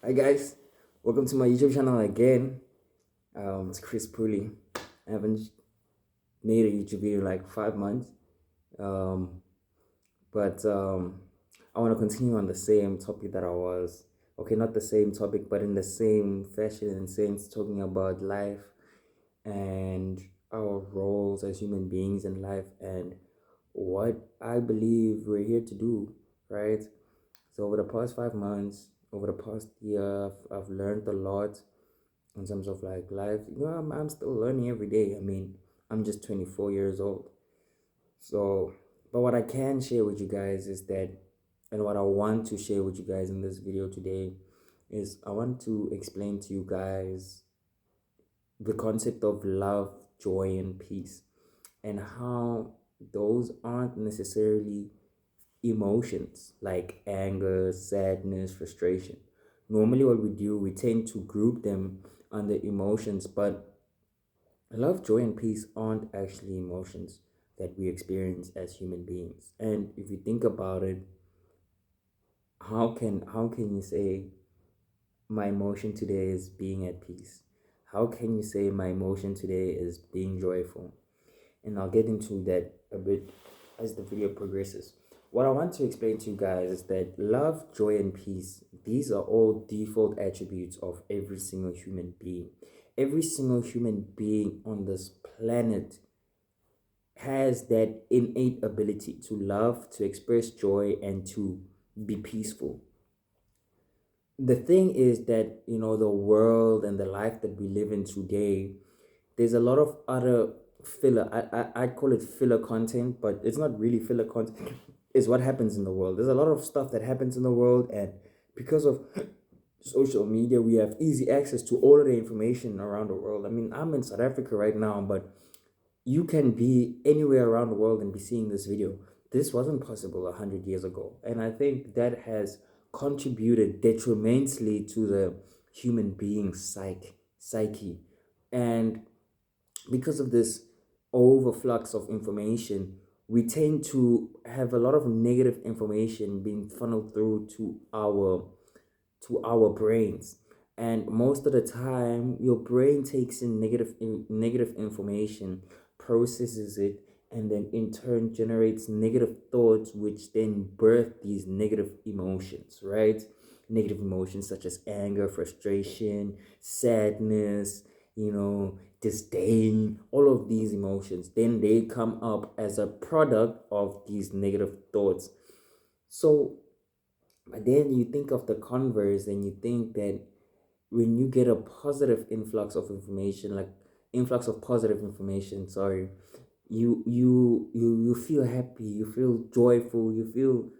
Hi guys, welcome to my YouTube channel again. It's Chris Pooley. I haven't made a YouTube video in like 5 months, um, but I want to continue on the same topic that I was. Okay, not the same topic, but in the same fashion and sense, talking about life and our roles as human beings in life and what I believe we're here to do, right? So over the past 5 months, over the past year, I've learned a lot in terms of like life. I'm still learning every day. I mean, I'm just 24 years old. So, but what I can share with you guys is that, and what I want to share with you guys in this video today is I want to explain to you guys the concept of love, joy, and peace, and how those aren't necessarily emotions like anger, sadness, frustration. Normally, what we do, we tend to group them under emotions, but love, joy, and peace aren't actually emotions that we experience as human beings. And if you think about it, how can you say my emotion today is being at peace? How can you say my emotion today is being joyful? And I'll get into that a bit as the video progresses. What I want to explain to you guys is that love, joy, and peace, these are all default attributes of every single human being. Every single human being on this planet has that innate ability to love, to express joy, and to be peaceful. The thing is that, the world and the life that we live in today, there's a lot of other filler. I'd call it filler content, but it's not really filler content. It's what happens in the world. There's a lot of stuff that happens in the world, and because of social media, we have easy access to all of the information around the world. I mean, I'm in South Africa right now, but you can be anywhere around the world and be seeing this video. This wasn't possible 100 years ago, and I think that has contributed detrimentally to the human being's psyche. And because of this overflux of information, we tend to have a lot of negative information being funneled through to our brains. And most of the time your brain takes in negative information, processes it, and then in turn generates negative thoughts, which then birth these negative emotions, right? Negative emotions such as anger, frustration, sadness, disdain. All of these emotions, then they come up as a product of these negative thoughts. So but then you think of the converse, and you think that when you get a positive influx of information, like influx of positive information, sorry, you feel happy, you feel joyful, you feel,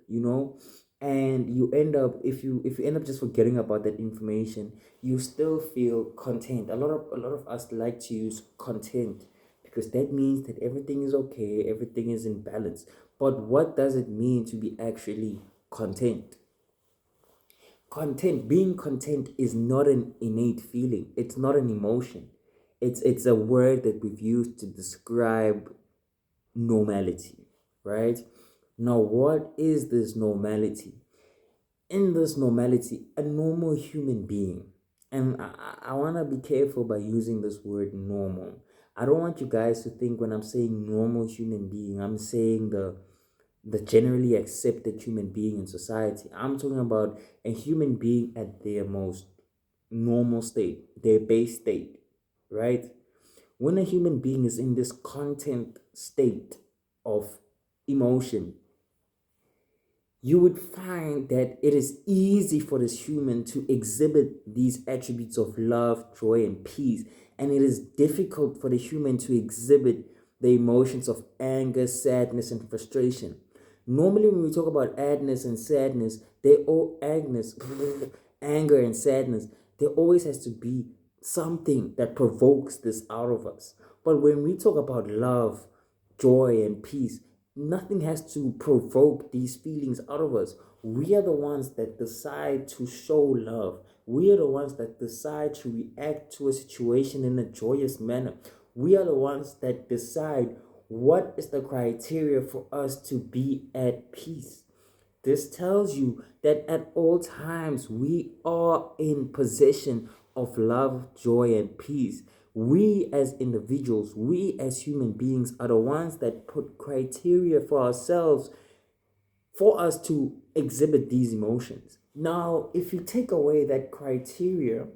and you end up, if you end up just forgetting about that information, you still feel content. A lot of us like to use content because that means that everything is okay, everything is in balance. But what does it mean to be actually content? Being content is not an innate feeling, it's not an emotion. It's a word that we've used to describe normality, right? Now, what is this normality? In this normality, a normal human being, and I want to be careful by using this word normal. I don't want you guys to think when I'm saying normal human being, I'm saying the generally accepted human being in society. I'm talking about a human being at their most normal state, their base state, right? When a human being is in this content state of emotion, you would find that it is easy for this human to exhibit these attributes of love, joy, and peace. And it is difficult for the human to exhibit the emotions of anger, sadness, and frustration. Normally, when we talk about sadness and sadness, they all anger and sadness, there always has to be something that provokes this out of us. But when we talk about love, joy, and peace, nothing has to provoke these feelings out of us. We are the ones that decide to show love. We are the ones that decide to react to a situation in a joyous manner. We are the ones that decide what is the criteria for us to be at peace. This tells you that at all times we are in possession of love, joy, and peace. We as individuals, we as human beings are the ones that put criteria for ourselves for us to exhibit these emotions. Now, if you take away that criteria,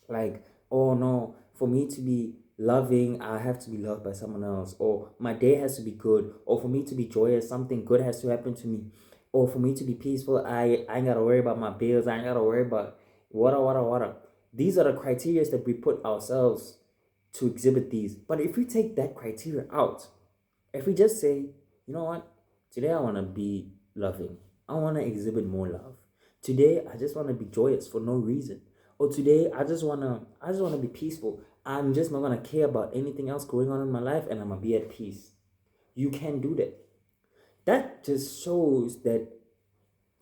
like, oh no, for me to be loving, I have to be loved by someone else, or my day has to be good, or for me to be joyous, something good has to happen to me, or for me to be peaceful, I ain't gotta worry about my bills, I ain't gotta worry about water. These are the criteria that we put ourselves to exhibit these. But if we take that criteria out, if we just say, you know what, today I want to be loving, I want to exhibit more love. Today I just want to be joyous for no reason. Or today I just want to be peaceful. I'm just not going to care about anything else going on in my life, and I'm going to be at peace. You can do that. That just shows that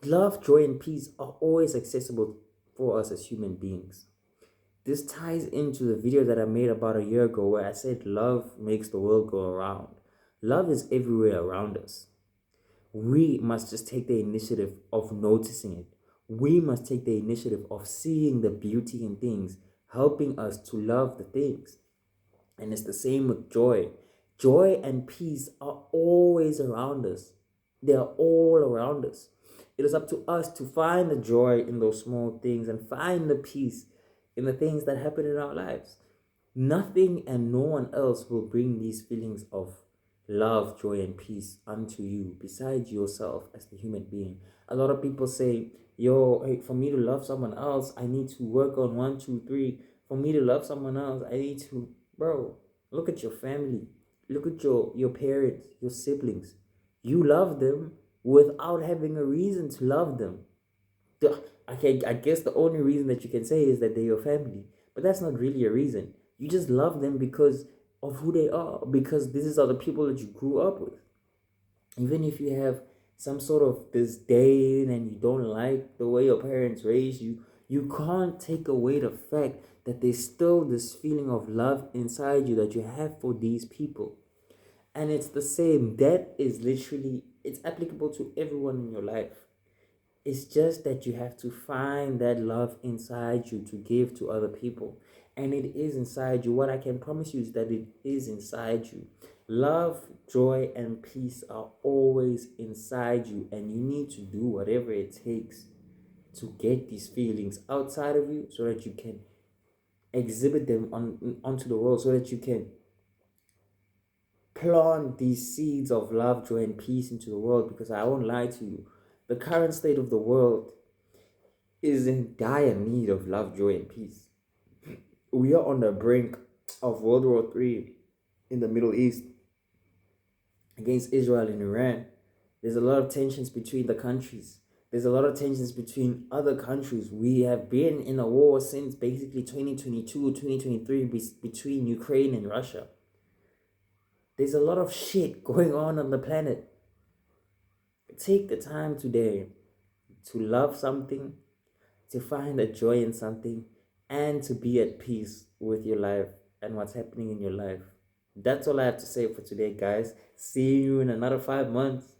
love, joy, and peace are always accessible for us as human beings. This ties into the video that I made about a year ago where I said love makes the world go around. Love is everywhere around us. We must just take the initiative of noticing it. We must take the initiative of seeing the beauty in things, helping us to love the things. And it's the same with joy. Joy and peace are always around us. They are all around us. It is up to us to find the joy in those small things and find the peace in the things that happen in our lives. Nothing and no one else will bring these feelings of love, joy, and peace unto you besides yourself as the human being. A lot of people say, yo, hey, for me to love someone else, I need to work on one, two, three. For me to love someone else, I need to, bro, look at your family. Look at your parents, your siblings. You love them without having a reason to love them. I guess the only reason that you can say is that they're your family, but that's not really a reason. You just love them because of who they are, because these are the people that you grew up with. Even if you have some sort of disdain and you don't like the way your parents raised you, you can't take away the fact that there's still this feeling of love inside you that you have for these people. And it's the same. That is literally, it's applicable to everyone in your life. It's just that you have to find that love inside you to give to other people. And it is inside you. What I can promise you is that it is inside you. Love, joy, and peace are always inside you. And you need to do whatever it takes to get these feelings outside of you so that you can exhibit them onto the world, so that you can plant these seeds of love, joy, and peace into the world. Because I won't lie to you, the current state of the world is in dire need of love, joy, and peace. We are on the brink of World War III in the Middle East against Israel and Iran. There's a lot of tensions between the countries. There's a lot of tensions between other countries. We have been in a war since basically 2022, 2023 between Ukraine and Russia. There's a lot of shit going on the planet. Take the time today to love something, to find a joy in something, and to be at peace with your life and what's happening in your life. That's all I have to say for today, guys. See you in another 5 months.